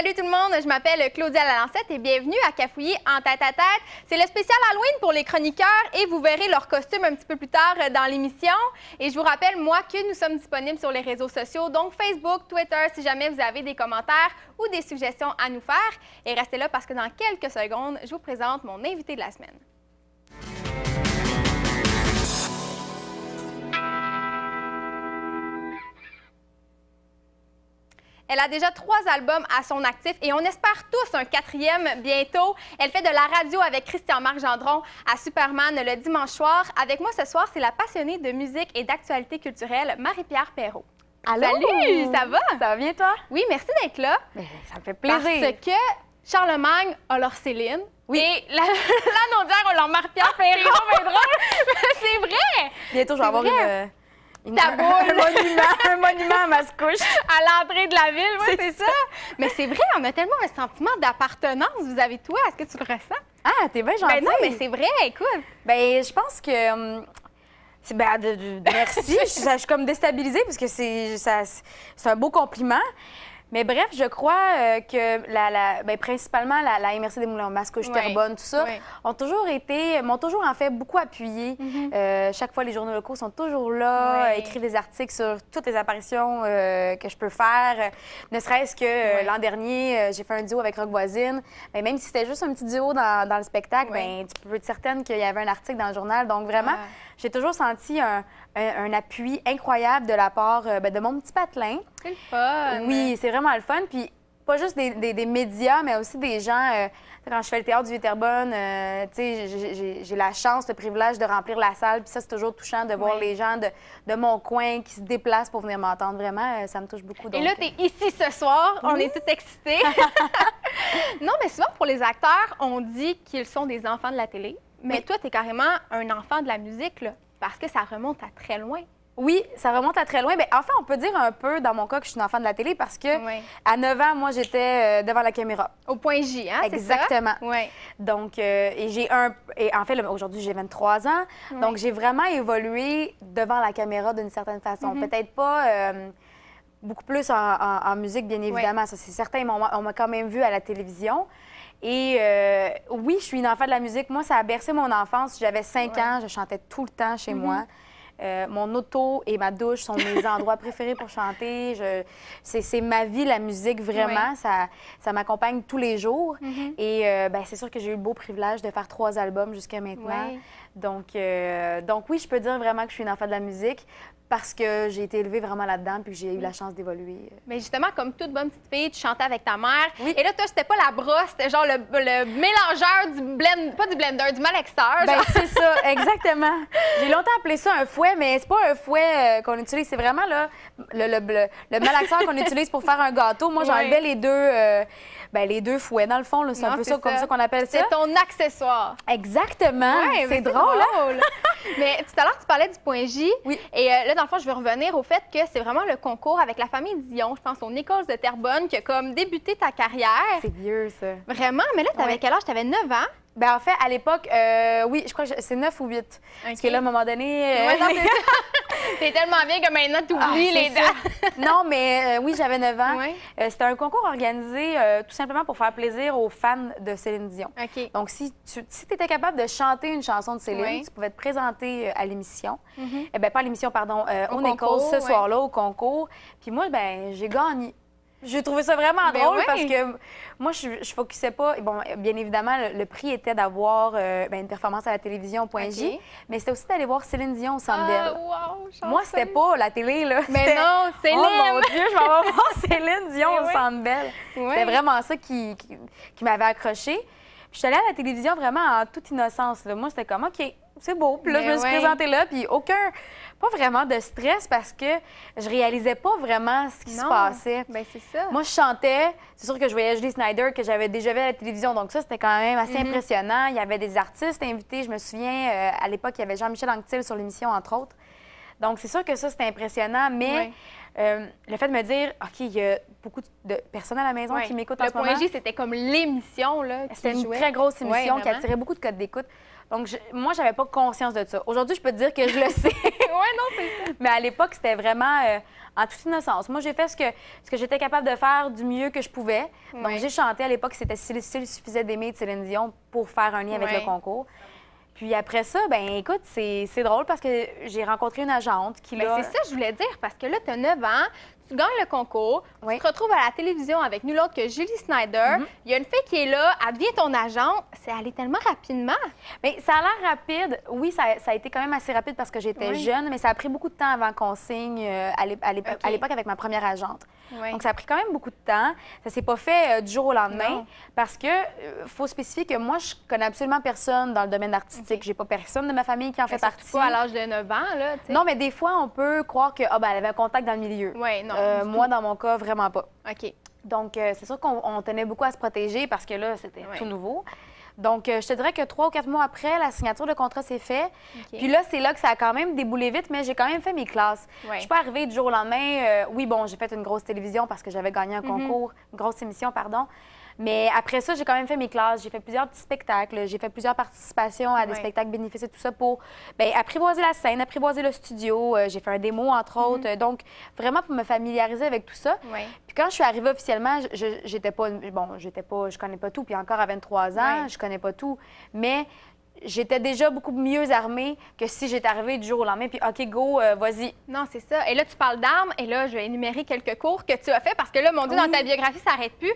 Salut tout le monde, je m'appelle Claudia Lalancette et bienvenue à Cafouiller en tête-à-tête. C'est le spécial Halloween pour les chroniqueurs et vous verrez leur costume un petit peu plus tard dans l'émission. Et je vous rappelle, moi, que nous sommes disponibles sur les réseaux sociaux, donc Facebook, Twitter, si jamais vous avez des commentaires ou des suggestions à nous faire. Et restez là parce que dans quelques secondes, je vous présente mon invité de la semaine. Elle a déjà 3 albums à son actif et on espère tous un 4e bientôt. Elle fait de la radio avec Christian-Marc Gendron à Superman le dimanche soir. Avec moi ce soir, c'est la passionnée de musique et d'actualité culturelle, Marie-Pierre Perrault. Allô? Salut, ça va? Ça va bien, toi? Oui, merci d'être là. Mais ça me fait plaisir. Parce que Charlemagne a leur Céline. Oui. Et la Naudière a leur Marie-Pierre Perrault. C'est drôle. C'est vrai. Bientôt, je vais avoir Ta boule. un monument à ma couche. À l'entrée de la ville, oui, c'est ça. Mais c'est vrai, on a tellement un sentiment d'appartenance vis-à-vis de toi. Est-ce que tu le ressens? Ah, t'es bien gentille. Ben non, mais c'est vrai, écoute. Ben, je pense que... merci. je suis comme déstabilisée parce que c'est un beau compliment. Mais bref, je crois que principalement la MRC des Moulins Mascouche, Terrebonne, tout ça, m'ont toujours en fait beaucoup appuyé. Chaque fois, les journaux locaux sont toujours là, écrivent des articles sur toutes les apparitions que je peux faire. Ne serait-ce que l'an dernier, j'ai fait un duo avec Rock Voisine. Mais même si c'était juste un petit duo dans le spectacle, ben, tu peux être certaine qu'il y avait un article dans le journal. Donc vraiment, j'ai toujours senti un appui incroyable de la part de mon petit patelin. C'est le fun. Oui, c'est vraiment le fun. Puis pas juste des médias, mais aussi des gens. Quand je fais le théâtre du Vieux-Terrebonne, j'ai la chance, le privilège de remplir la salle. Puis ça, c'est toujours touchant de voir les gens de mon coin qui se déplacent pour venir m'entendre. Vraiment, ça me touche beaucoup. Donc, et là, tu es ici ce soir. On est tous excités. Non, mais souvent, pour les acteurs, on dit qu'ils sont des enfants de la télé. Mais toi, tu es carrément un enfant de la musique, là. Parce que ça remonte à très loin. Oui, ça remonte à très loin. Bien, enfin, on peut dire un peu, dans mon cas, que je suis une enfant de la télé parce que à 9 ans, moi, j'étais devant la caméra. Au point J, hein? Exactement. C'est ça? Oui. Donc, et en fait, aujourd'hui, j'ai 23 ans. Donc, j'ai vraiment évolué devant la caméra d'une certaine façon. Peut-être pas beaucoup plus en musique, bien évidemment. Ça, c'est certain. On m'a quand même vu à la télévision. Et oui, je suis une enfant de la musique. Moi, ça a bercé mon enfance. J'avais 5 ans, je chantais tout le temps chez moi. Mon auto et ma douche sont mes endroits préférés pour chanter. C'est ma vie, la musique, vraiment. Ça m'accompagne tous les jours. Et c'est sûr que j'ai eu le beau privilège de faire 3 albums jusqu'à maintenant. Donc oui, je peux dire vraiment que je suis une enfant de la musique parce que j'ai été élevée vraiment là-dedans puis que j'ai eu la chance d'évoluer. Mais justement, comme toute bonne petite fille, tu chantais avec ta mère. Et là, toi, c'était pas la brosse, c'était genre le mélangeur du blender, pas du blender, du malaxeur. Ben, c'est ça, exactement. J'ai longtemps appelé ça un fouet, mais c'est pas un fouet qu'on utilise. C'est vraiment là, le malaxeur qu'on utilise pour faire un gâteau. Moi, j'enlevais les deux fouets, dans le fond. C'est un peu ça, comme ça qu'on appelle ça. C'est ton accessoire. Exactement. C'est drôle. Mais tout à l'heure, tu parlais du point J. Oui. Et là, dans le fond, je veux revenir au fait que c'est vraiment le concours avec la famille Dion, je pense, au Nichols de Terrebonne, qui a comme débuté ta carrière. C'est vieux, ça. Vraiment? Mais là, tu avais quel âge? Tu avais 9 ans? Ben en fait, à l'époque, oui, je crois que c'est 9 ou 8. Parce que là, à un moment donné... c'est tellement bien que maintenant, tu oublies les dates. Non, mais oui, j'avais 9 ans. C'était un concours organisé tout simplement pour faire plaisir aux fans de Céline Dion. Donc, si tu étais capable de chanter une chanson de Céline, tu pouvais te présenter à l'émission. Pas à l'émission, pardon, au Nichols, ce soir-là, au concours. Puis moi, ben j'ai gagné. J'ai trouvé ça vraiment drôle parce que moi, je focusais pas... Bon, bien évidemment, le prix était d'avoir une performance à la télévision au point J, mais c'était aussi d'aller voir Céline Dion au Centre Bell. Moi, c'était pas la télé, là. Mais non, Céline! Oh mon Dieu, je m'en vais voir Céline Dion au Centre Bell. C'était vraiment ça qui m'avait accrochée. Puis je suis allée à la télévision vraiment en toute innocence, là. Moi, c'était comme, OK, c'est beau. Puis là, je me suis présentée là, puis pas vraiment de stress parce que je réalisais pas vraiment ce qui se passait. Ben c'est ça. Moi, je chantais. C'est sûr que je voyais Julie Snyder, que j'avais déjà vu à la télévision. Donc ça, c'était quand même assez impressionnant. Il y avait des artistes invités. Je me souviens, à l'époque, il y avait Jean-Michel Anctil sur l'émission, entre autres. Donc c'est sûr que ça, c'était impressionnant. Mais le fait de me dire, OK, il y a beaucoup de personnes à la maison qui m'écoutent en ce moment. Le point J, c'était comme l'émission, là. C'était une très grosse émission qui attirait beaucoup de codes d'écoute. Donc, moi, j'avais pas conscience de ça. Aujourd'hui, je peux te dire que je le sais. Oui, non, c'est ça. Mais à l'époque, c'était vraiment en toute innocence. Moi, j'ai fait ce que j'étais capable de faire du mieux que je pouvais. Donc, j'ai chanté à l'époque, c'était S'il suffisait d'aimer de Céline Dion pour faire un lien avec le concours. Puis après ça, ben écoute, c'est drôle parce que j'ai rencontré une agente qui c'est ça que je voulais dire, parce que là, tu as 9 ans, tu gagnes le concours, tu te retrouves à la télévision avec nul autre que Julie Snyder. Il y a une fille qui est là, elle devient ton agente. C'est allé tellement rapidement. Bien, ça a l'air rapide. Oui, ça a été quand même assez rapide parce que j'étais jeune, mais ça a pris beaucoup de temps avant qu'on signe à l'époque avec ma première agente. Donc, ça a pris quand même beaucoup de temps. Ça s'est pas fait du jour au lendemain parce que faut spécifier que moi, je connais absolument personne dans le domaine artistique. J'ai pas personne de ma famille qui en fait partie. Pas à l'âge de 9 ans, là, tu sais. Non, mais des fois, on peut croire que elle avait un contact dans le milieu. Oui, non. Moi, dans mon cas, vraiment pas. OK. Donc, c'est sûr qu'on tenait beaucoup à se protéger parce que là, c'était tout nouveau. Donc, je te dirais que 3 ou 4 mois après, la signature de contrat s'est faite. Puis là, c'est là que ça a quand même déboulé vite, mais j'ai quand même fait mes classes. Je suis pas arrivée du jour au lendemain. Oui, bon, j'ai fait une grosse télévision parce que j'avais gagné un concours, une grosse émission, pardon. Mais après ça, j'ai quand même fait mes classes. J'ai fait plusieurs petits spectacles. J'ai fait plusieurs participations à des spectacles bénéfices et tout ça pour apprivoiser la scène, apprivoiser le studio. J'ai fait un démo, entre autres. Donc, vraiment pour me familiariser avec tout ça. Puis quand je suis arrivée officiellement, j'étais pas... Bon, je connais pas tout. Puis encore à 23 ans, je connais pas tout. Mais j'étais déjà beaucoup mieux armée que si j'étais arrivée du jour au lendemain, puis OK, go, vas-y. Non, c'est ça. Et là, tu parles d'armes, et là, je vais énumérer quelques cours que tu as fait, parce que là, mon Dieu, dans ta biographie, ça n'arrête plus.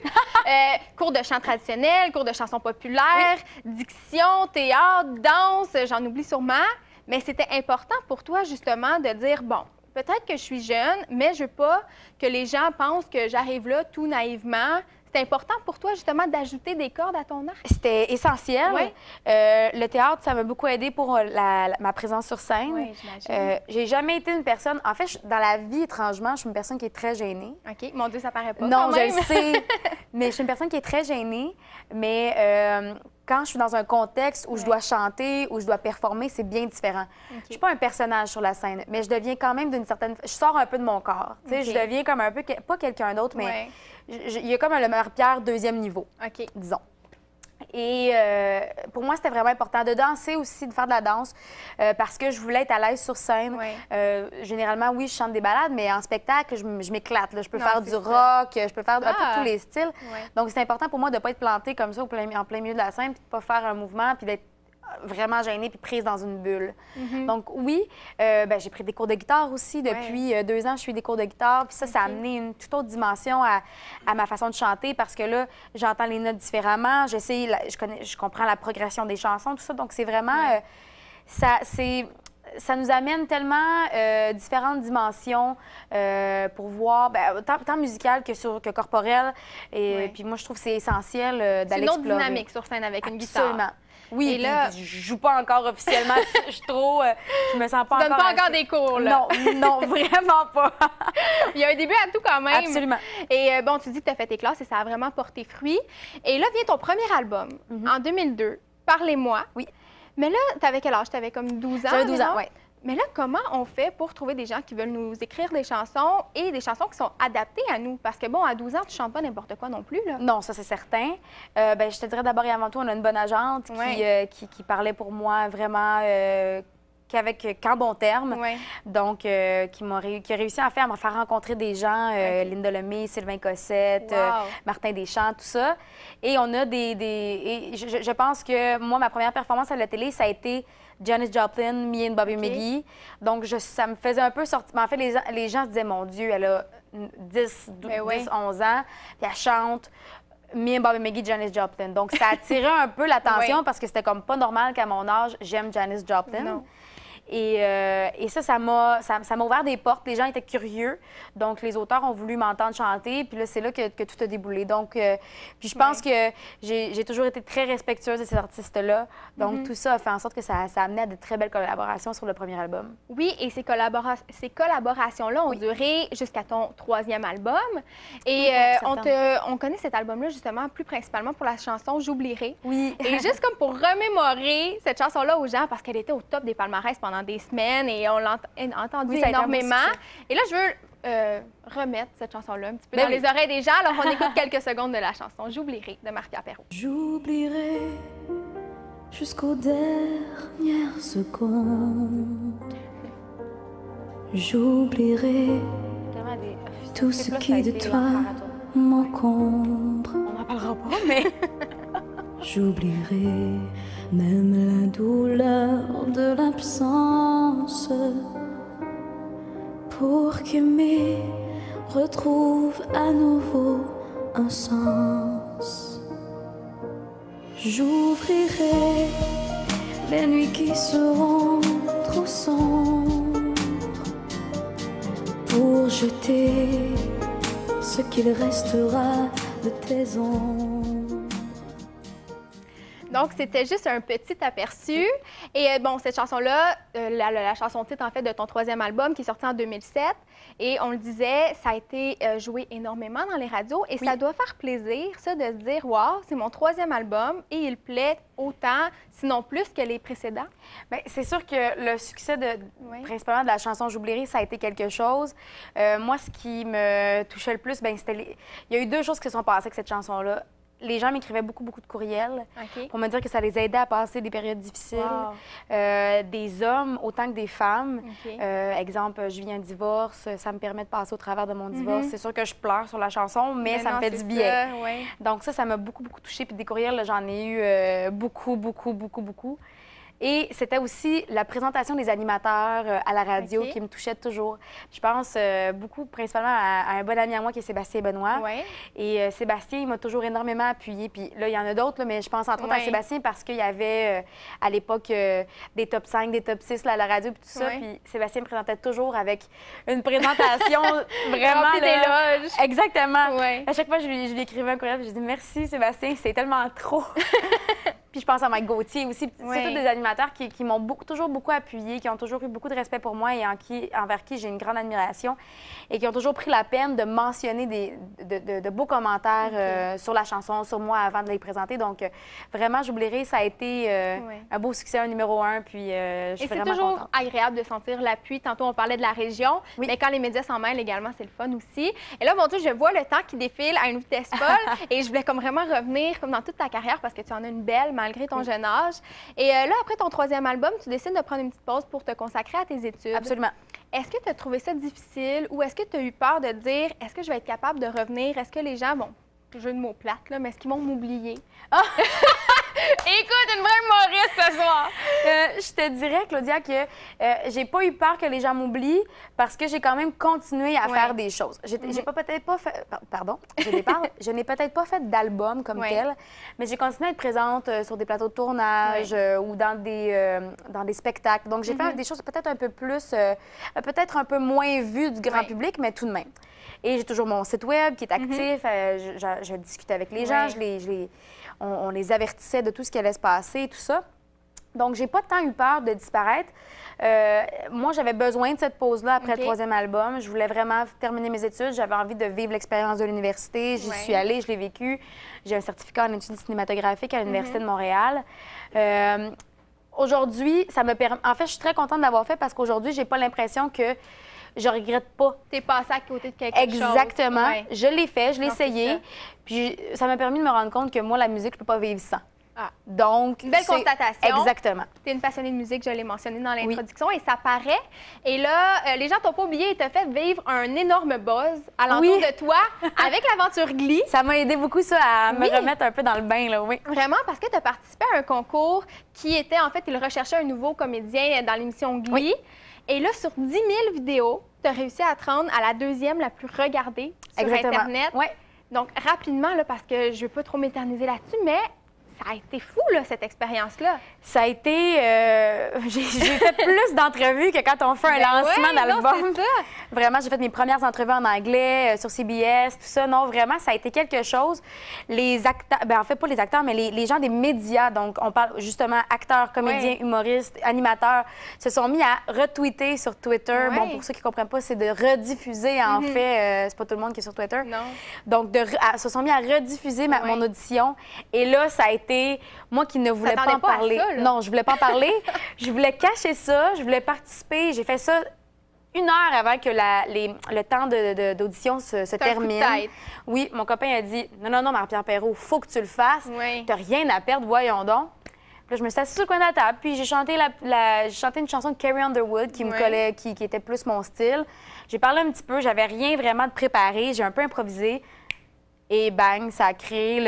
Cours de chant traditionnel, cours de chansons populaires, diction, théâtre, danse, j'en oublie sûrement. Mais c'était important pour toi, justement, de dire, bon, peut-être que je suis jeune, mais je veux pas que les gens pensent que j'arrive là tout naïvement. C'est important pour toi, justement, d'ajouter des cordes à ton arc? C'était essentiel. Le théâtre, ça m'a beaucoup aidé pour ma présence sur scène. Oui, j'imagine. J'ai jamais été une personne... En fait, dans la vie, étrangement, je suis une personne qui est très gênée. OK. Mon Dieu, ça paraît pas. Non, je le sais. Mais je suis une personne qui est très gênée. Mais quand je suis dans un contexte où je dois chanter, où je dois performer, c'est bien différent. Je suis pas un personnage sur la scène, mais je deviens quand même d'une certaine... Je sors un peu de mon corps. Je deviens comme un peu... Pas quelqu'un d'autre, mais... Il y a comme un Marie-Pierre deuxième niveau, disons. Et pour moi, c'était vraiment important de danser aussi, de faire de la danse, parce que je voulais être à l'aise sur scène. Généralement, oui, je chante des ballades, mais en spectacle, je m'éclate. Je peux faire du rock, je peux faire un peu tous les styles. Donc, c'est important pour moi de ne pas être plantée comme ça en plein milieu de la scène, puis de ne pas faire un mouvement, puis d'être vraiment gênée puis prise dans une bulle. Donc oui, j'ai pris des cours de guitare aussi. Depuis 2 ans, je suis des cours de guitare. Puis ça a amené une toute autre dimension à ma façon de chanter parce que là, j'entends les notes différemment. Je comprends la progression des chansons, tout ça. Donc c'est vraiment... ça nous amène tellement différentes dimensions pour voir, tant musicales que corporelles. Et puis moi, je trouve que c'est essentiel d'aller explorer. C'est une autre dynamique sur scène avec une guitare. Absolument. Oui, et là, je joue pas encore officiellement. Je me sens pas encore... Tu donnes pas encore des cours, là. Non, vraiment pas. Il y a un début à tout quand même. Absolument. Et bon, tu dis que tu as fait tes classes et ça a vraiment porté fruit. Et là vient ton premier album, en 2002, Parlez-moi. Oui. Mais là, tu avais quel âge? Tu avais comme 12 ans? J'avais 12 ans, oui. Mais là, comment on fait pour trouver des gens qui veulent nous écrire des chansons et des chansons qui sont adaptées à nous? Parce que, bon, à 12 ans, tu chantes pas n'importe quoi non plus, là. Non, ça, c'est certain. Je te dirais d'abord et avant tout, on a une bonne agente qui parlait pour moi vraiment qu'en bon terme. Donc, qui a réussi à me faire rencontrer des gens, Linda Lemay, Sylvain Cossette, Martin Deschamps, tout ça. Et on a je pense que moi, ma première performance à la télé, ça a été Janis Joplin, Me and Bobby McGee. Donc, ça me faisait un peu sortir. Mais en fait, les gens se disaient, mon Dieu, elle a 10, 11 ans, puis elle chante Me and Bobby McGee, Janis Joplin. Donc, ça attirait un peu l'attention parce que c'était comme pas normal qu'à mon âge, j'aime Janis Joplin. Non. Et ça m'a ouvert des portes. Les gens étaient curieux. Donc, les auteurs ont voulu m'entendre chanter. Puis là, c'est là que tout a déboulé. Donc, puis je pense que j'ai toujours été très respectueuse de ces artistes-là. Donc, tout ça a fait en sorte que ça a amené à de très belles collaborations sur le premier album. Oui, et ces collaborations-là ont duré jusqu'à ton 3e album. Et on connaît cet album-là, justement, plus principalement pour la chanson « J'oublierai ». Oui. Et juste comme pour remémorer cette chanson-là aux gens, parce qu'elle était au top des palmarès pendant des semaines et on l'a entendu énormément. Et là, je veux remettre cette chanson-là un petit peu dans les oreilles des gens. Alors, on écoute quelques secondes de la chanson « J'oublierai » de Marie-Pierre Perrault. J'oublierai jusqu'aux dernières secondes. J'oublierai tout ce qui de toi m'encombre. On n'en parlera pas, mais... J'oublierai même la douleur de l'absence pour qu'aimer retrouve à nouveau un sens. J'ouvrirai les nuits qui seront trop sombres pour jeter ce qu'il restera de tes ombres. Donc, c'était juste un petit aperçu. Et bon, cette chanson-là, la chanson-titre, en fait, de ton troisième album qui est sorti en 2007. Et on le disait, ça a été joué énormément dans les radios. Et ça doit faire plaisir, ça, de se dire, wow, c'est mon troisième album et il plaît autant, sinon plus que les précédents. Bien, c'est sûr que le succès, principalement de la chanson J'oublierai, ça a été quelque chose. Moi, ce qui me touchait le plus, bien, c'était... Il y a eu deux choses qui se sont passées avec cette chanson-là. Les gens m'écrivaient beaucoup de courriels pour me dire que ça les aidait à passer des périodes difficiles. Des hommes autant que des femmes. Exemple, je vis un divorce, ça me permet de passer au travers de mon divorce. C'est sûr que je pleure sur la chanson, mais ça me fait du bien. Donc ça m'a beaucoup touchée. Puis des courriels, j'en ai eu beaucoup. Et c'était aussi la présentation des animateurs à la radio qui me touchait toujours. Je pense beaucoup, principalement, à un bon ami à moi qui est Sébastien Benoît. Et Sébastien, il m'a toujours énormément appuyée. Puis là, il y en a d'autres, mais je pense entre autres à Sébastien parce qu'il y avait à l'époque des top 5, des top 6 là, à la radio, puis tout ça. Puis Sébastien me présentait toujours avec une présentation vraiment... d'éloges. Exactement. À chaque fois, je lui écrivais un courriel, je lui dis merci Sébastien, c'est tellement trop. Puis je pense à Mike Gauthier aussi. C'est tous des animateurs qui m'ont toujours beaucoup appuyée, qui ont toujours eu beaucoup de respect pour moi et envers qui j'ai une grande admiration et qui ont toujours pris la peine de mentionner de beaux commentaires sur la chanson, sur moi avant de les présenter. Donc, vraiment, J'oublierai, ça a été un beau succès, un numéro 1. Puis, je suis vraiment contente. C'est toujours agréable de sentir l'appui. Tantôt, on parlait de la région, mais quand les médias s'en mêlent également, c'est le fun aussi. Et là, mon Dieu, je vois le temps qui défile à une vitesse folle et je voulais comme vraiment revenir comme dans toute ta carrière parce que tu en as une belle, malgré ton jeune âge. Et là, après ton troisième album, tu décides de prendre une petite pause pour te consacrer à tes études. Absolument. Est-ce que tu as trouvé ça difficile ou est-ce que tu as eu peur de dire, est-ce que je vais être capable de revenir? Est-ce que les gens, bon, jeu de mots plate, là, mais est-ce qu'ils vont m'oublier? Écoute, une vraie humoriste ce soir! Je te dirais, Claudia, que j'ai pas eu peur que les gens m'oublient parce que j'ai quand même continué à faire des choses. J'ai peut-être pas fait... Pardon, je n'ai peut-être pas fait d'album comme tel, mais j'ai continué à être présente sur des plateaux de tournage ou dans des spectacles. Donc, j'ai fait des choses peut-être un peu plus... peut-être un peu moins vues du grand public, mais tout de même. Et j'ai toujours mon site web qui est actif. Je discutais avec les gens, on les avertissait de tout ce qui allait se passer et tout ça. Donc, j'ai pas tant eu peur de disparaître. Moi, j'avais besoin de cette pause-là après le troisième album. Je voulais vraiment terminer mes études. J'avais envie de vivre l'expérience de l'université. J'y suis allée, je l'ai vécu. J'ai un certificat en études cinématographiques à l'Université de Montréal. Aujourd'hui, ça me permet... En fait, je suis très contente d'avoir fait parce qu'aujourd'hui, j'ai pas l'impression que je regrette pas. T'es passé à côté de quelque chose. Exactement. Je l'ai fait, je l'ai essayé. Puis ça m'a permis de me rendre compte que moi, la musique, je peux pas vivre sans. Donc, une belle constatation. Exactement. Tu es une passionnée de musique, je l'ai mentionné dans l'introduction, et ça paraît. Et là, les gens t'ont pas oublié, ils t'ont fait vivre un énorme buzz alentour de toi avec l'aventure Glee. Ça m'a aidé beaucoup, ça, à me remettre un peu dans le bain, là, Vraiment, parce que tu as participé à un concours qui était, en fait, il recherchait un nouveau comédien dans l'émission Glee. Et là, sur 10 000 vidéos, tu as réussi à te rendre à la deuxième la plus regardée sur Internet. Donc, rapidement, là, parce que je ne veux pas trop m'éterniser là-dessus, mais ça a été fou, là, cette expérience-là. Ça a été... j'ai fait plus d'entrevues que quand on fait un lancement d'album. Vraiment, j'ai fait mes premières entrevues en anglais sur CBS, tout ça. Non, vraiment, ça a été quelque chose. Les acteurs... Bien, en fait, pas les acteurs, mais les gens des médias, donc on parle justement acteurs, comédiens, humoristes, animateurs, se sont mis à retweeter sur Twitter. Bon, pour ceux qui ne comprennent pas, c'est de rediffuser, en fait. C'est pas tout le monde qui est sur Twitter. Non. Donc, se sont mis à rediffuser mon audition. Et là, ça a été... Moi qui ne voulais pas en parler. Non, je voulais pas en parler. Je voulais cacher ça. Je voulais participer. J'ai fait ça 1 heure avant que le temps d'audition se termine. Oui, mon copain a dit « Non, Marie-Pierre Perrault, il faut que tu le fasses. Tu n'as rien à perdre, voyons donc. » Puis Là, je me suis assise sur le coin de la table, puis j'ai chanté, j'ai chanté une chanson de Carrie Underwood qui me collait, qui était plus mon style. J'ai parlé un petit peu, j'avais rien vraiment de préparé, j'ai un peu improvisé. Et bang, ça a créé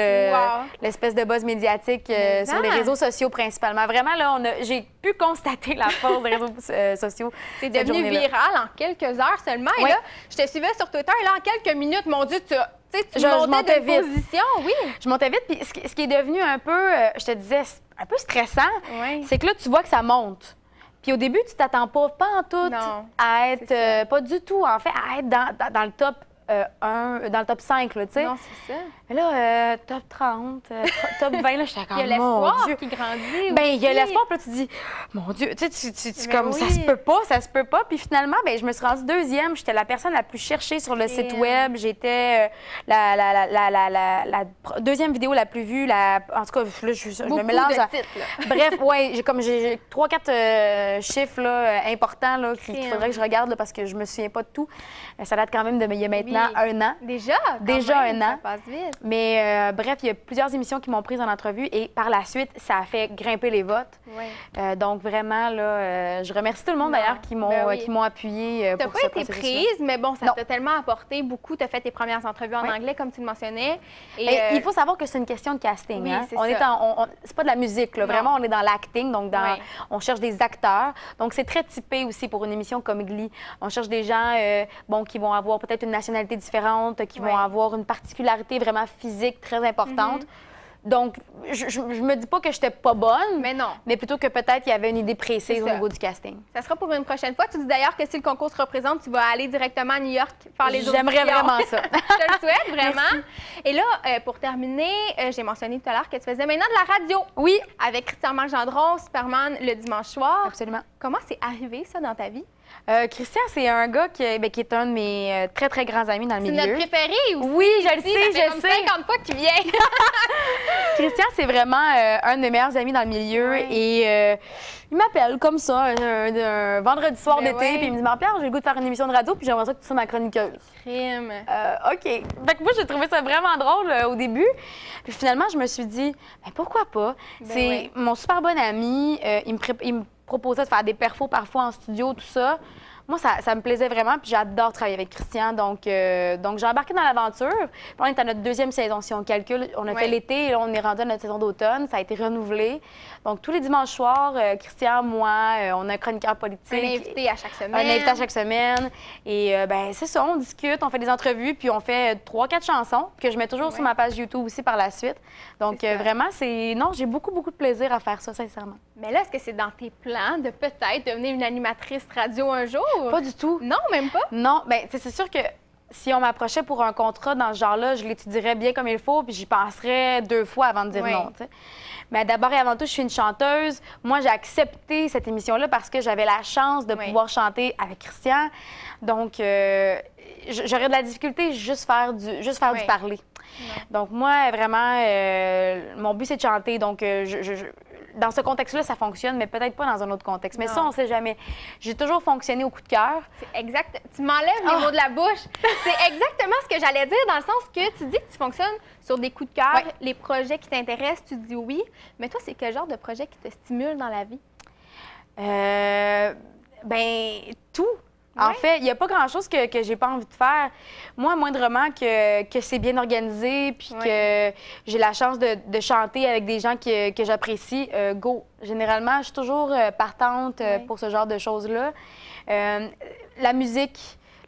l'espèce de buzz médiatique sur les réseaux sociaux principalement. Vraiment, là, j'ai pu constater la force des réseaux sociaux. C'est devenu viral en quelques heures seulement. Et là, je te suivais sur Twitter, et là, en quelques minutes, mon Dieu, tu montais de position, oui. Je montais vite, puis ce qui est devenu un peu, je te disais, un peu stressant, c'est que là, tu vois que ça monte. Puis au début, tu t'attends pas en tout à être, pas du tout, en fait, à être dans le top 1, dans le top 5, là, tu sais. Non, c'est ça. Mais là, top 30, top 20, là, j'étais comme, il y a l'espoir qui grandit. Bien, il y a l'espoir, puis là, tu dis, mon Dieu, tu sais, comme, ça se peut pas. Puis finalement, bien, je me suis rendue deuxième. J'étais la personne la plus cherchée sur le site web. J'étais la deuxième vidéo la plus vue. En tout cas, là, je me mélange. Bref, oui, j'ai 3-4 chiffres là, importants là, qu'il faudrait que je regarde là, parce que je me souviens pas de tout. Ça date quand même il y a maintenant 1 an. Déjà même, 1 an. Ça passe vite. Mais bref, il y a plusieurs émissions qui m'ont prise en entrevue et par la suite, ça a fait grimper les votes. Donc vraiment, là, je remercie tout le monde d'ailleurs qui m'ont appuyé pour ce processus. Tu n'as pas été prise, mais bon, ça t'a tellement apporté beaucoup. Tu as fait tes premières entrevues en anglais, comme tu le mentionnais. Et il faut savoir que c'est une question de casting. Oui, hein? C'est pas de la musique, là. Vraiment, on est dans l'acting, donc on cherche des acteurs. Donc c'est très typé aussi pour une émission comme Glee. On cherche des gens qui vont avoir peut-être une nationalité différente, qui vont avoir une particularité vraiment physique très importante. Donc, je me dis pas que j'étais pas bonne, mais plutôt que peut-être il y avait une idée précise au niveau du casting. Ça sera pour une prochaine fois. Tu dis d'ailleurs que si le concours se représente, tu vas aller directement à New York faire les auditions. J'aimerais vraiment ça. Je te le souhaite, vraiment. Merci. Et là, pour terminer, j'ai mentionné tout à l'heure que tu faisais maintenant de la radio. Oui. Avec Christian-Marc Gendron, Superman, le dimanche soir. Absolument. Comment c'est arrivé, ça, dans ta vie? Christian, c'est un gars qui est un de mes très, très grands amis dans le milieu. C'est notre préféré aussi. Oui, je le sais, je sais. 50 fois qu'il vient. Christian, c'est vraiment un de mes meilleurs amis dans le milieu et il m'appelle comme ça un vendredi soir d'été puis il me dit « Marie-Pierre, j'ai le goût de faire une émission de radio puis j'aimerais ça que tu sois ma chroniqueuse. » Crime. OK. Fait que moi, j'ai trouvé ça vraiment drôle au début. Puis finalement, je me suis dit « pourquoi pas? » C'est mon super bon ami. Il me proposait de faire des perfos parfois en studio, tout ça. Moi, ça me plaisait vraiment, puis j'adore travailler avec Christian. Donc j'ai embarqué dans l'aventure. On est à notre 2e saison, si on calcule. On a fait l'été et là, on est rendu à notre saison d'automne. Ça a été renouvelé. Donc, tous les dimanches soirs, Christian, moi, on a un chroniqueur politique. Un invité à chaque semaine. Un invité à chaque semaine. Et c'est ça, on discute, on fait des entrevues, puis on fait 3-4 chansons que je mets toujours sur ma page YouTube aussi par la suite. Donc, vraiment, non, j'ai beaucoup, beaucoup de plaisir à faire ça, sincèrement. Mais là, est-ce que c'est dans tes plans de peut-être devenir une animatrice radio un jour? Pas du tout. Non, même pas? Non, bien, c'est sûr que si on m'approchait pour un contrat dans ce genre-là, je l'étudierais bien comme il faut, puis j'y penserais 2 fois avant de dire non, tu sais. Mais d'abord et avant tout, je suis une chanteuse. Moi, j'ai accepté cette émission-là parce que j'avais la chance de pouvoir chanter avec Christian. Donc, j'aurais de la difficulté juste faire du parler. Donc, moi, vraiment, mon but, c'est de chanter. Donc, dans ce contexte-là, ça fonctionne, mais peut-être pas dans un autre contexte. Mais ça, on ne sait jamais. J'ai toujours fonctionné au coup de cœur. C'est exact. Tu m'enlèves les mots de la bouche. C'est exactement ce que j'allais dire, dans le sens que tu dis que tu fonctionnes sur des coups de cœur, les projets qui t'intéressent, tu dis oui. Mais toi, c'est quel genre de projet qui te stimule dans la vie? Ben tout. En fait, il n'y a pas grand-chose que j'ai pas envie de faire. Moi, moindrement que c'est bien organisé puis que j'ai la chance de chanter avec des gens que j'apprécie, go. Généralement, je suis toujours partante pour ce genre de choses-là.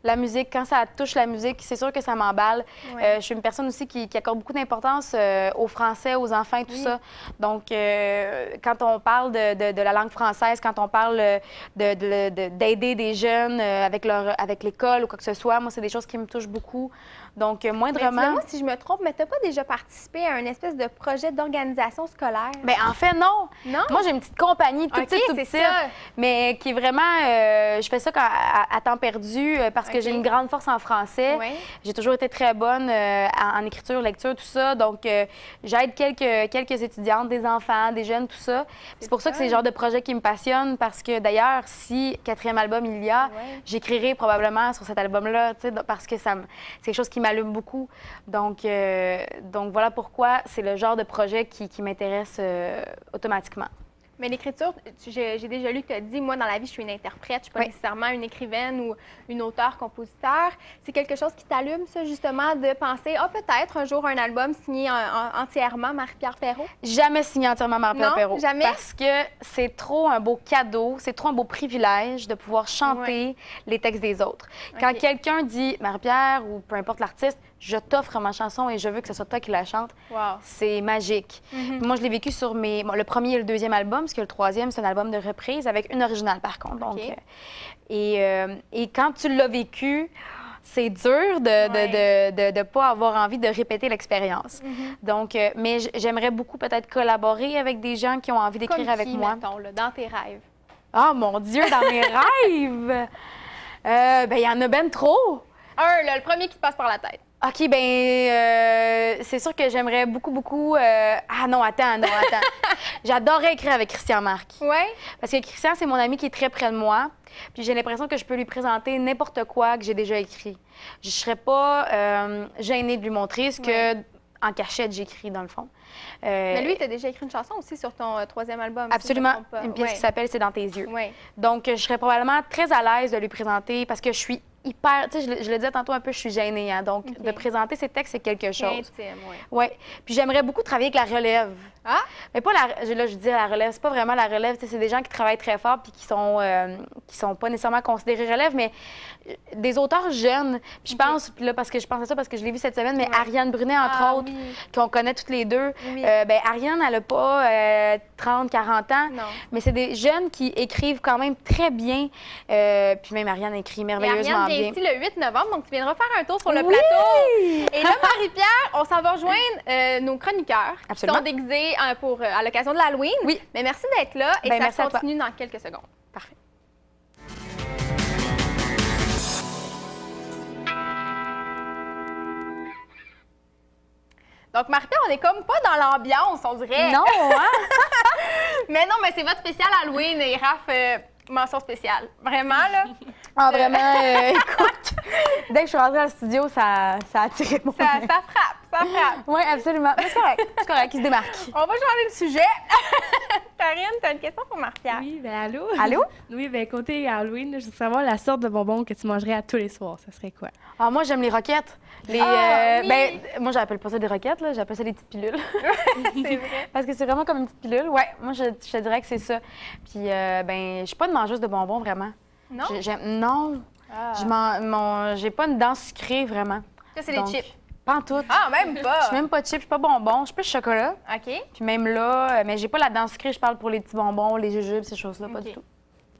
La musique, quand ça touche la musique, c'est sûr que ça m'emballe. Je suis une personne aussi qui accorde beaucoup d'importance aux Français, aux enfants et tout ça. Donc, quand on parle de la langue française, quand on parle d'aider des jeunes avec l'école ou quoi que ce soit, moi, c'est des choses qui me touchent beaucoup. Donc, moindrement... Moi, si je me trompe, mais tu n'as pas déjà participé à une espèce de projet d'organisation scolaire? Bien, en fait, non. Non? Moi, j'ai une petite compagnie toute petite, mais qui est vraiment... je fais ça à temps perdu parce que j'ai une grande force en français. J'ai toujours été très bonne en écriture, lecture, tout ça. Donc, j'aide quelques étudiantes, des enfants, des jeunes, tout ça. C'est pour ça que c'est le genre de projet qui me passionne parce que, d'ailleurs, si 4e album il y a, j'écrirai probablement sur cet album-là, parce que c'est quelque chose qui m'allume beaucoup. Donc voilà pourquoi c'est le genre de projet qui m'intéresse automatiquement. Mais l'écriture, j'ai déjà lu que tu as dit, moi, dans la vie, je suis une interprète, je suis pas nécessairement une écrivaine ou une auteure-compositeur. C'est quelque chose qui t'allume, ça, justement, de penser, peut-être un jour un album signé entièrement Marie-Pierre Perrault? Jamais signé entièrement Marie-Pierre Perrault. Non, jamais? Parce que c'est trop un beau cadeau, c'est trop un beau privilège de pouvoir chanter les textes des autres. Quand quelqu'un dit, Marie-Pierre ou peu importe l'artiste, je t'offre ma chanson et je veux que ce soit toi qui la chante, c'est magique. Moi, je l'ai vécu sur le premier et le deuxième album, parce que le troisième, c'est un album de reprise avec une originale, par contre. Donc, et quand tu l'as vécu, c'est dur de ne pas avoir envie de répéter l'expérience. Donc, mais j'aimerais beaucoup peut-être collaborer avec des gens qui ont envie d'écrire avec moi. Mettons, là, dans tes rêves? Ah, mon Dieu, dans mes rêves! Il y en a ben trop! Le premier qui te passe par la tête. OK, c'est sûr que j'aimerais beaucoup... Ah non, attends. J'adorerais écrire avec Christian Marc. Oui? Parce que Christian, c'est mon ami qui est très près de moi. Puis j'ai l'impression que je peux lui présenter n'importe quoi que j'ai déjà écrit. Je ne serais pas gênée de lui montrer ce que, en cachette, j'écris, dans le fond. Mais lui, tu as déjà écrit une chanson aussi sur ton troisième album. Absolument. Si une pièce qui s'appelle « C'est dans tes yeux ». Oui. Donc, je serais probablement très à l'aise de lui présenter parce que je suis hyper... Tu sais, je le disais tantôt un peu, je suis gênée. Hein, donc, de présenter ces textes, c'est quelque chose. Intime, oui. Oui. Puis j'aimerais beaucoup travailler avec la relève. Ah? Mais pas là, je dis la relève, c'est pas vraiment la relève. C'est des gens qui travaillent très fort puis qui sont pas nécessairement considérés relève, mais des auteurs jeunes. Puis je pense, puis là, parce que je pense à ça, parce que je l'ai vu cette semaine, mais Ariane Brunet, entre autres, qu'on connaît toutes les deux. Oui. Ariane, elle n'a pas 30, 40 ans, mais c'est des jeunes qui écrivent quand même très bien. Puis même Ariane écrit merveilleusement bien. Ariane vient ici le 8 novembre, donc tu viendras faire un tour sur le plateau. Et là, Marie-Pierre, on s'en va rejoindre nos chroniqueurs qui sont déguisés à l'occasion de l'Halloween. Oui. Mais merci d'être là et ça continue dans quelques secondes. Parfait. Donc, Marie-Pierre, on est comme pas dans l'ambiance, on dirait. Non, hein? Mais non, mais c'est votre spécial Halloween et Raph, mention spéciale. Vraiment, là. Ah, vraiment, écoute, dès que je suis rentrée dans le studio, ça a attiré mon ça frappe. Oui, absolument. C'est correct, il se démarque. On va changer de sujet. Karine, tu as une question pour Marie-Pierre. Oui, allô? Allô? Oui, côté Halloween, je veux savoir la sorte de bonbons que tu mangerais à tous les soirs. Ça serait quoi? Ah, moi, j'aime les roquettes. Moi, j'appelle pas ça des roquettes, là, j'appelle ça des petites pilules. C'est vrai. Parce que c'est vraiment comme une petite pilule. Ouais, moi, je te dirais que c'est ça. Puis, je suis pas une mangeuse de bonbons, vraiment. Non? Non. J'ai pas une dent sucrée, vraiment. Ça, c'est les chips. Pas en tout. Ah, même pas? Je suis même pas chips, je suis pas bonbon. Je suis plus chocolat. OK. Puis même là, mais j'ai pas la dent sucrée, je parle pour les petits bonbons, les jujubes, ces choses-là, pas du tout.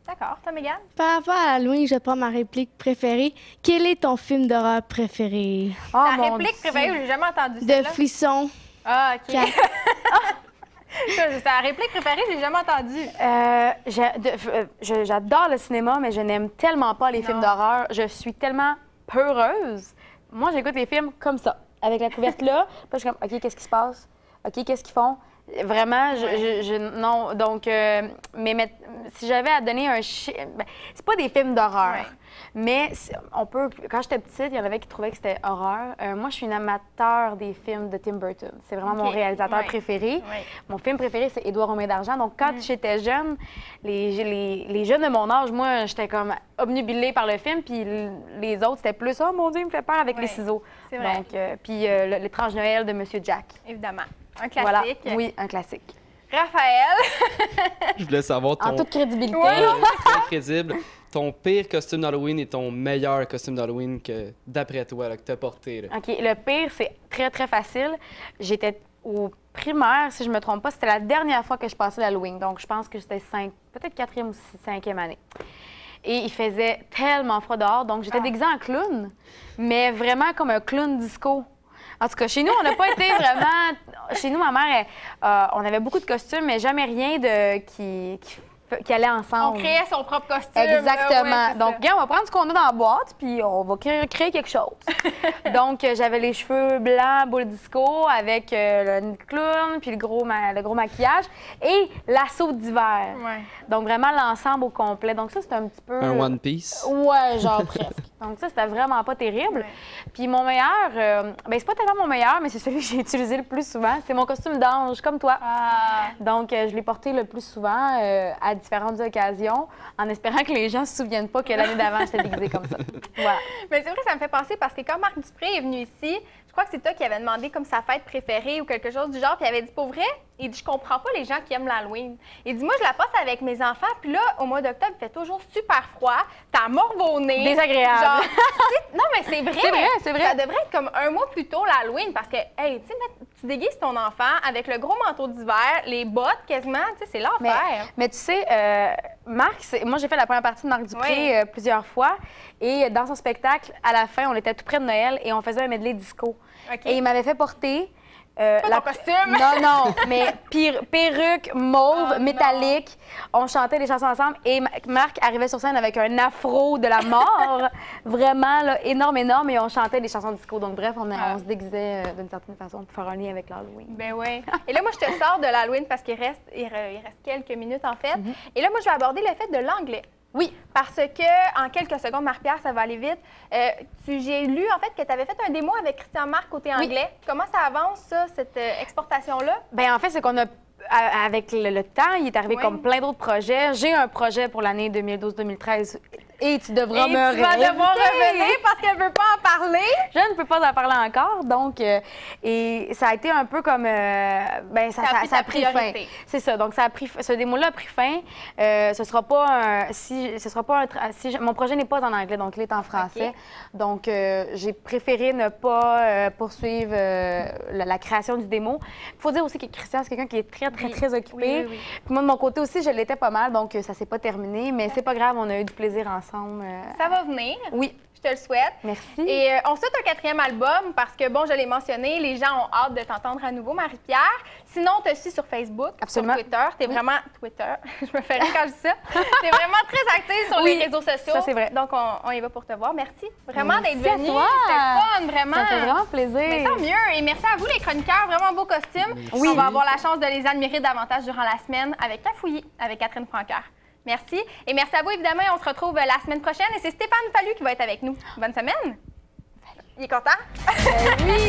D'accord. Toi, Mégane? Par rapport à Halloween, je prends ma réplique préférée. Quel est ton film d'horreur préféré? Ta réplique préférée, j'ai jamais entendu ça. De Frisson. Ah, OK. C'est ta réplique préférée, j'ai jamais entendu. J'adore le cinéma, mais je n'aime tellement pas les films d'horreur. Je suis tellement peureuse. Moi, j'écoute les films comme ça, avec la couverte là. Puis je suis comme, OK, qu'est-ce qui se passe? OK, qu'est-ce qu'ils font? Vraiment, non. Donc, mais si j'avais à donner un chiffre, c'est pas des films d'horreur. Mais quand j'étais petite, il y en avait qui trouvaient que c'était horreur. Moi, je suis une amateur des films de Tim Burton. C'est vraiment mon réalisateur préféré. Mon film préféré, c'est Édouard aux mains d'argent. Donc, quand j'étais jeune, les jeunes de mon âge, moi, j'étais comme obnubilée par le film. Puis les autres, c'était plus, oh mon Dieu, il me fait peur avec les ciseaux. C'est vrai. Donc, puis l'étrange Noël de Monsieur Jack. Évidemment. Un classique. Voilà. Oui, un classique. Raphaël. Je voulais savoir ton... En toute crédibilité. C'est crédible. Ton pire costume d'Halloween et ton meilleur costume d'Halloween que, d'après toi, là, que tu as porté. Là. OK. Le pire, c'est très, très facile. J'étais au primaire, si je me trompe pas. C'était la dernière fois que je passais l'Halloween. Donc, je pense que j'étais peut-être 4e ou 5e année. Et il faisait tellement froid dehors. Donc, j'étais déguisée en clown, mais vraiment comme un clown disco. En tout cas, chez nous, on n'a pas été vraiment... Chez nous, ma mère, on avait beaucoup de costumes, mais jamais rien qui qui allaient ensemble. On créait son propre costume. Exactement. Ouais, Donc, regarde, on va prendre ce qu'on a dans la boîte, puis on va créer quelque chose. Donc, j'avais les cheveux blancs, boule disco, avec le nid de clown, puis le gros maquillage, et l'assaut d'hiver. Ouais. Donc, vraiment l'ensemble au complet. Donc, ça, c'était un petit peu... Un One Piece. Ouais, genre presque. Donc, ça, c'était vraiment pas terrible. Ouais. Puis, mon meilleur, ben c'est pas tellement mon meilleur, mais c'est celui que j'ai utilisé le plus souvent. C'est mon costume d'ange, comme toi. Ah. Donc, je l'ai porté le plus souvent à différentes occasions, en espérant que les gens se souviennent pas que l'année d'avant, j'étais déguisée comme ça. Voilà. Mais c'est vrai, ça me fait penser parce que quand Marc Dupré est venu ici, je crois que c'est toi qui avais demandé comme sa fête préférée ou quelque chose du genre, puis il avait dit pour vrai, il dit je comprends pas les gens qui aiment l'Halloween. Il dit moi je la passe avec mes enfants, puis là au mois d'octobre il fait toujours super froid, t'as morve au nez. Désagréable. Genre, non mais c'est vrai. C'est vrai, c'est vrai. Ça devrait être comme un mois plus tôt l'Halloween parce que hey, tu sais tu déguises ton enfant avec le gros manteau d'hiver, les bottes quasiment, tu sais c'est l'enfer. Mais tu sais, Marc, moi j'ai fait la première partie de Marc Dupré plusieurs fois, et dans son spectacle, à la fin, on était tout près de Noël et on faisait un medley disco. OK. Et il m'avait fait porter... ton costume? Non, mais perruque mauve, Oh, métallique. On chantait des chansons ensemble et Marc arrivait sur scène avec un afro de la mort. Vraiment, là, énorme, et on chantait des chansons disco. Donc, bref, on se déguisait d'une certaine façon pour faire un lien avec l'Halloween. Ben oui. Et là, moi, je te sors de l'Halloween parce qu'il reste quelques minutes, en fait. Et là, moi, je vais aborder le fait de l'anglais. Oui. Parce que, en quelques secondes, Marie-Pierre, ça va aller vite. J'ai lu, en fait, que tu avais fait un démo avec Christian Marc côté anglais. Comment ça avance, ça, cette exportation-là? Bien, en fait, c'est qu'on a, avec le temps, il est arrivé comme plein d'autres projets. J'ai un projet pour l'année 2012-2013 et tu devras me tu vas devoir revenir parce qu'elle ne veut pas en parler. Je ne peux pas en parler encore, donc, et ça a été un peu comme, ben ça a pris fin. C'est ça, donc ça a pris, ce démo-là a pris fin. Ce sera pas mon projet n'est pas en anglais, donc il est en français. Okay. Donc, j'ai préféré ne pas poursuivre la création du démo. Il faut dire aussi que Christian, c'est quelqu'un qui est très occupé. Oui. Puis moi, de mon côté aussi, je l'étais pas mal, donc ça s'est pas terminé, mais c'est pas grave, on a eu du plaisir ensemble. Ça va venir. Oui. Je te le souhaite. Merci. Et on souhaite un 4e album parce que, bon, je l'ai mentionné, les gens ont hâte de t'entendre à nouveau, Marie-Pierre. Sinon, on te suit sur Facebook, absolument, sur Twitter. T'es vraiment... Twitter, je me fais rire quand je dis ça. T'es vraiment très active sur les réseaux sociaux. Ça, c'est vrai. Donc, on y va pour te voir. Merci vraiment d'être venue. C'était fun, vraiment. Ça fait vraiment plaisir. Mais tant mieux. Et merci à vous, les chroniqueurs. Vraiment beau costume. Oui. On va avoir la chance de les admirer davantage durant la semaine avec Cafouillis, avec Catherine Francoeur. Merci. Et merci à vous, évidemment. Et on se retrouve la semaine prochaine. Et c'est Stéphane Fallu qui va être avec nous. Bonne semaine. Il est content? Oui.